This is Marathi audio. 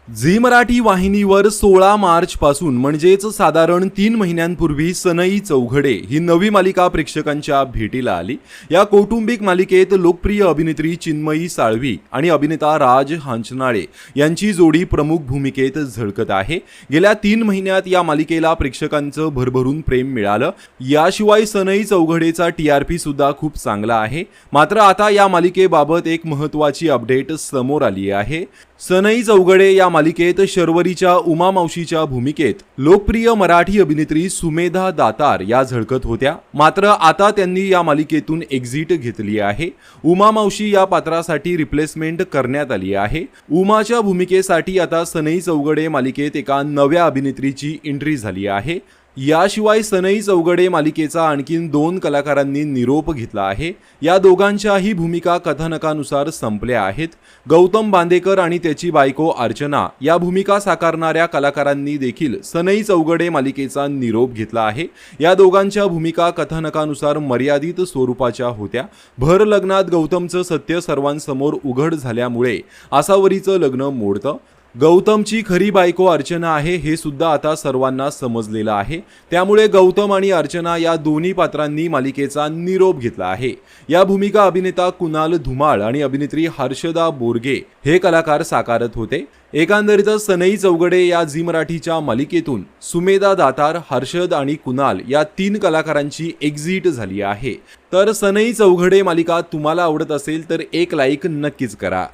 झी मराठी वाहिनीवर 16 मार्च पासून म्हणजेच साधारण 3 महिन्यांपूर्वी सनई चौघडे ही नवी मालिका प्रेक्षकांच्या भेटीला आली। या कौटुंबिक मालिकेत लोकप्रिय अभिनेत्री चिन्मयी साळवी आणि अभिनेता राज हंचनाळे यांची जोडी प्रमुख भूमिकेत झळकत आहे। गेल्या 3 महिन्यात या मालिकेला प्रेक्षकांचं भरभरून प्रेम मिळालं। याशिवाय सनई चौघडेचा टीआरपी सुद्धा खूप चांगला आहे। मात्र आता या मालिकेबाबत एक महत्त्वाची अपडेट समोर आली आहे। सनई चौघडे या मालिकेत शर्वरीच्या उमा मावशीच्या भूमिकेत लोकप्रिय मराठी अभिनेत्री सुमेधा दातार या झळकत होत्या। मात्र आता त्यांनी या मालिकेतून एक्झिट घेतली आहे। उमा मावशी या पात्रासाठी रिप्लेसमेंट करण्यात आली आहे। उमाच्या भूमिकेसाठी आता सनई चौघडे मालिकेत एका नव्या अभिनेत्रीची एंट्री झाली आहे। याशिवाय सनई चौघडे मालिकेचा आणखीन 2 कलाकारांनी निरोप घेतला आहे। या दोघांच्याही भूमिका कथानकानुसार संपल्या आहेत। गौतम बांदेकर आणि त्याची बायको अर्चना या भूमिका साकारणाऱ्या कलाकारांनी देखील सनई चौघडे मालिकेचा निरोप घेतला आहे। या दोघांच्या भूमिका कथानकानुसार मर्यादित स्वरूपाच्या होत्या। भर लग्नात गौतमचं सत्य सर्वांसमोर उघड झाल्यामुळे आसावरीचं लग्न मोडतं। गौतमची खरी बायको अर्चना आहे हे सुद्धा आता सर्वांना समजलेलं आहे। त्यामुळे गौतम आणि अर्चना या दोन्ही पात्रांनी मालिकेचा निरोप घेतला आहे। या भूमिका अभिनेता कुणाल धुमाळ आणि अभिनेत्री हर्षदा बोरगे हे कलाकार साकारत होते। एकंदरीतच सनई चौघडे या झी मराठीच्या मालिकेतून सुमेधा दातार, हर्षद आणि कुणाल या 3 कलाकारांची एक्झिट झाली आहे। तर सनई चौघडे मालिका तुम्हाला आवडत असेल तर एक लाईक नक्कीच करा।